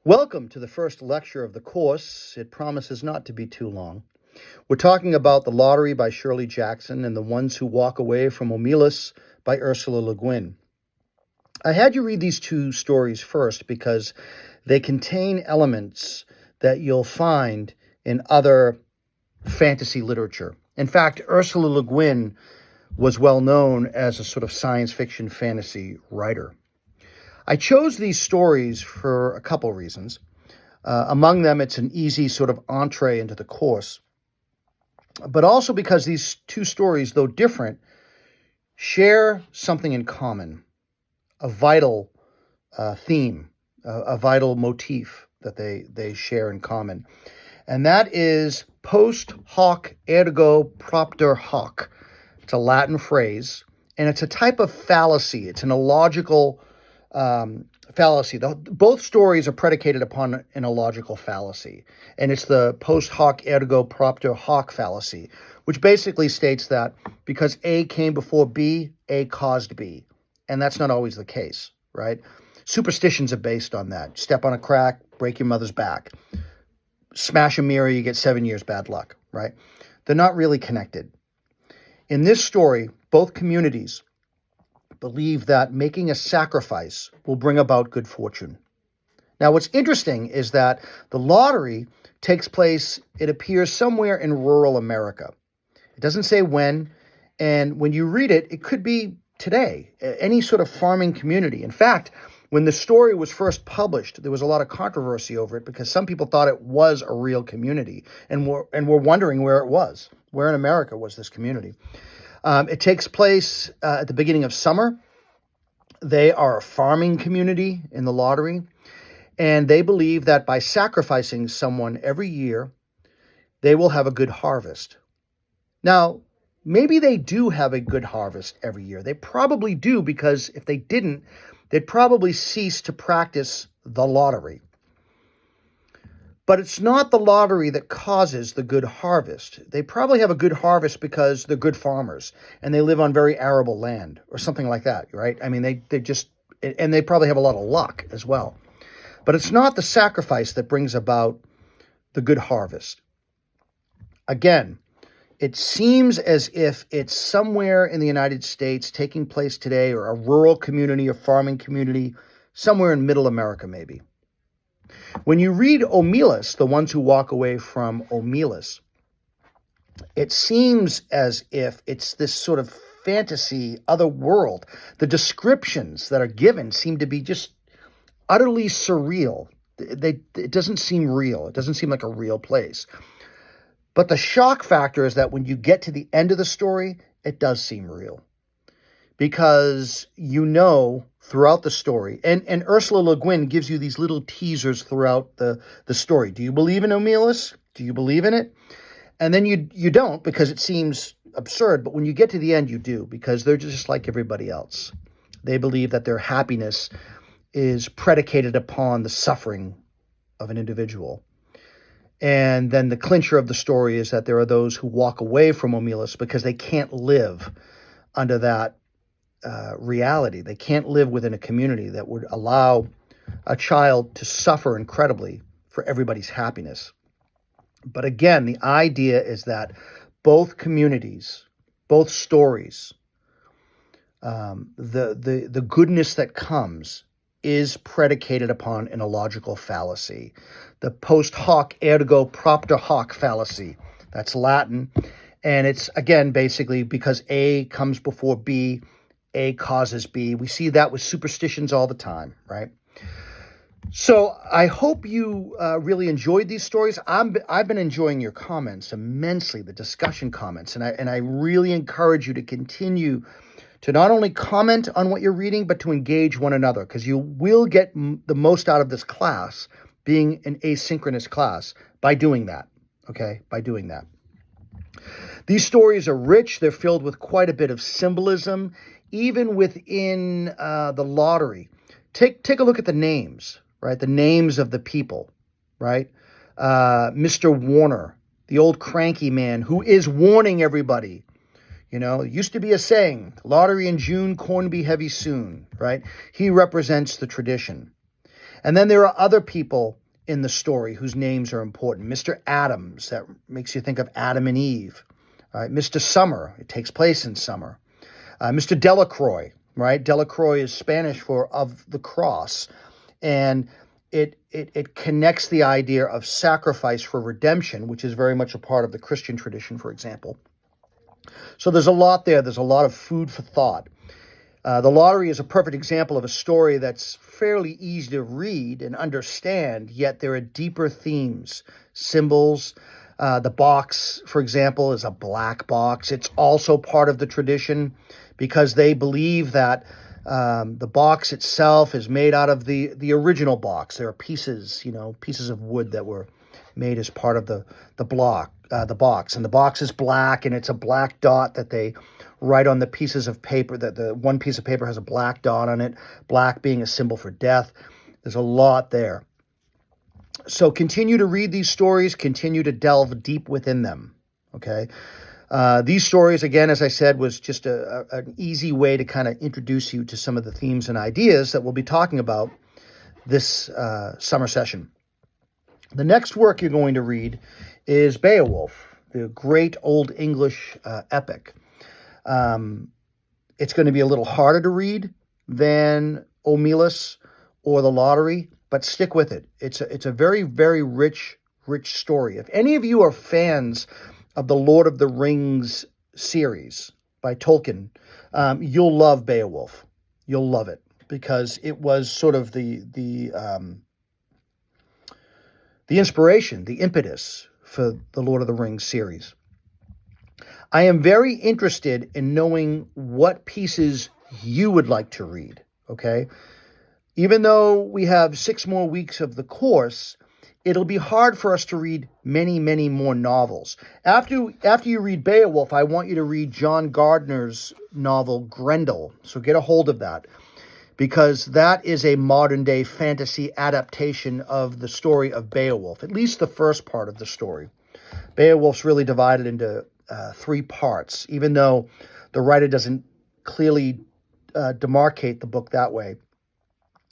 Welcome to the first lecture of the course. It promises not to be too long. We're talking about The Lottery by Shirley Jackson and The Ones Who Walk Away from Omelas by Ursula Le Guin. I had you read these two stories first because they contain elements that you'll find in other fantasy literature. In fact, Ursula Le Guin was well known as a sort of science fiction fantasy writer. I chose these stories for a couple reasons. Among them, it's an easy sort of entree into the course, but also because these two stories, though different, share something in common, a vital theme, a vital motif that they share in common. And that is post hoc ergo propter hoc. It's a Latin phrase, and it's a type of fallacy. It's an illogical fallacy. Both stories are predicated upon an illogical fallacy, and it's the post hoc ergo propter hoc fallacy, which basically states that because A came before B, A caused B, and that's not always the case, right? Superstitions are based on that. Step on a crack, break your mother's back. Smash a mirror, you get 7 years bad luck, right? They're not really connected. In this story, both communities believe that making a sacrifice will bring about good fortune. Now, what's interesting is that the lottery takes place, it appears, somewhere in rural America. It doesn't say when, and when you read it, it could be today, any sort of farming community. In fact, when the story was first published, there was a lot of controversy over it because some people thought it was a real community and were wondering where it was. Where in America was this community? It takes place at the beginning of summer. They are a farming community in the lottery, and they believe that by sacrificing someone every year, they will have a good harvest. Now, maybe they do have a good harvest every year. They probably do, because if they didn't, they'd probably cease to practice the lottery. But it's not the lottery that causes the good harvest. They probably have a good harvest because they're good farmers and they live on very arable land or something like that, right? I mean, and they probably have a lot of luck as well. But it's not the sacrifice that brings about the good harvest. Again, it seems as if it's somewhere in the United States taking place today, or a rural community, a farming community, somewhere in middle America maybe. When you read Omelas, The Ones Who Walk Away from Omelas, it seems as if it's this sort of fantasy other world. The descriptions that are given seem to be just utterly surreal. It doesn't seem real. It doesn't seem like a real place. But the shock factor is that when you get to the end of the story, it does seem real. Because you know throughout the story, and Ursula Le Guin gives you these little teasers throughout the story. Do you believe in Omelas? Do you believe in it? And then you don't, because it seems absurd. But when you get to the end, you do, because they're just like everybody else. They believe that their happiness is predicated upon the suffering of an individual. And then the clincher of the story is that there are those who walk away from Omelas because they can't live under that reality. They can't live within a community that would allow a child to suffer incredibly for everybody's happiness. But again, the idea is that both communities, both stories, the goodness that comes is predicated upon an illogical fallacy. The post hoc ergo propter hoc fallacy. That's Latin. And it's, again, basically because A comes before B, A causes B. We see that with superstitions all the time, right? So I hope you really enjoyed these stories. I've been enjoying your comments immensely, the discussion comments, and I really encourage you to continue to not only comment on what you're reading, but to engage one another, because you will get the most out of this class, being an asynchronous class, by doing that, okay? By doing that. These stories are rich. They're filled with quite a bit of symbolism, even within the lottery. Take a look at the names, right? The names of the people, right? Mr. Warner, the old cranky man who is warning everybody. You know, it used to be a saying, lottery in June, corn be heavy soon, right? He represents the tradition. And then there are other people in the story whose names are important. Mr. Adams, that makes you think of Adam and Eve. Right? Mr. Summer, it takes place in summer. Mr. Delacroix, right? Delacroix is Spanish for of the cross. And it connects the idea of sacrifice for redemption, which is very much a part of the Christian tradition, for example. So there's a lot there. There's a lot of food for thought. The Lottery is a perfect example of a story that's fairly easy to read and understand, yet there are deeper themes, symbols. The box, for example, is a black box. It's also part of the tradition because they believe that the box itself is made out of the original box. There are pieces of wood that were made as part of the box. And the box is black, and it's a black dot that they write on the pieces of paper. That the one piece of paper has a black dot on it, black being a symbol for death. There's a lot there. So continue to read these stories, continue to delve deep within them, okay? These stories, again, as I said, was just an easy way to kind of introduce you to some of the themes and ideas that we'll be talking about this summer session. The next work you're going to read is Beowulf, the great Old English epic. It's going to be a little harder to read than Omelas or The Lottery, but stick with it. It's a very, very rich story. If any of you are fans of the Lord of the Rings series by Tolkien, you'll love Beowulf. You'll love it because it was sort of the inspiration, the impetus for the Lord of the Rings series. I am very interested in knowing what pieces you would like to read, okay? Even though we have 6 more weeks of the course, it'll be hard for us to read many, many more novels. After you read Beowulf, I want you to read John Gardner's novel Grendel. So get a hold of that, because that is a modern-day fantasy adaptation of the story of Beowulf, at least the first part of the story. Beowulf's really divided into 3 parts, even though the writer doesn't clearly demarcate the book that way.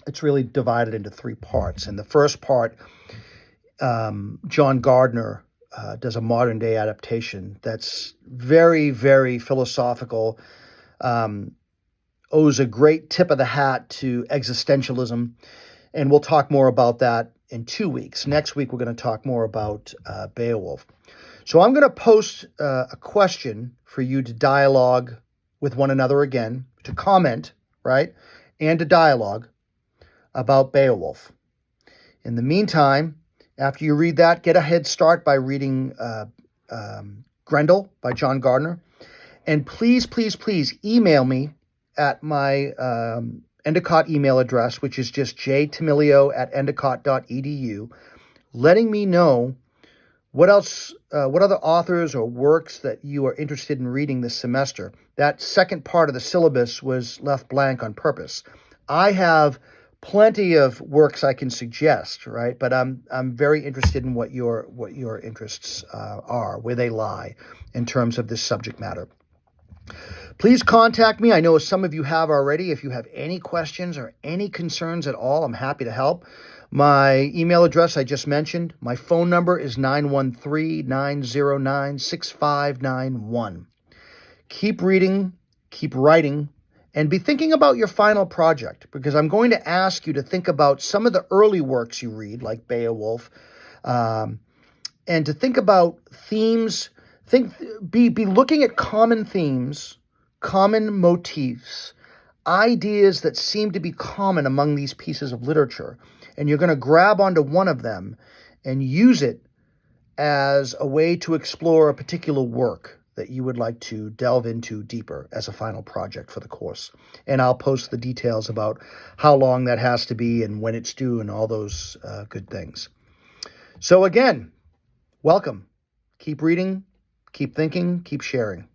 It's really divided into 3 parts. And the first part, John Gardner does a modern-day adaptation that's very, very philosophical, owes a great tip of the hat to existentialism. And we'll talk more about that in 2 weeks. Next week, we're going to talk more about Beowulf. So I'm going to post a question for you to dialogue with one another again, to comment, right, and to dialogue about Beowulf. In the meantime, after you read that, get a head start by reading Grendel by John Gardner. And please, please, please email me at my Endicott email address, which is just jtamilio@endicott.edu, letting me know what other authors or works that you are interested in reading this semester. That second part of the syllabus was left blank on purpose. I have plenty of works I can suggest, right? But I'm very interested in what your interests are, where they lie in terms of this subject matter. Please contact me. I know some of you have already. If you have any questions or any concerns at all, I'm happy to help. My email address I just mentioned. My phone number is 913-909-6591. Keep reading, keep writing, and be thinking about your final project, because I'm going to ask you to think about some of the early works you read, like Beowulf, and to think about themes. Be looking at common themes, common motifs, ideas that seem to be common among these pieces of literature. And you're going to grab onto one of them and use it as a way to explore a particular work that you would like to delve into deeper as a final project for the course. And I'll post the details about how long that has to be and when it's due and all those good things. So again, welcome. Keep reading, keep thinking, keep sharing.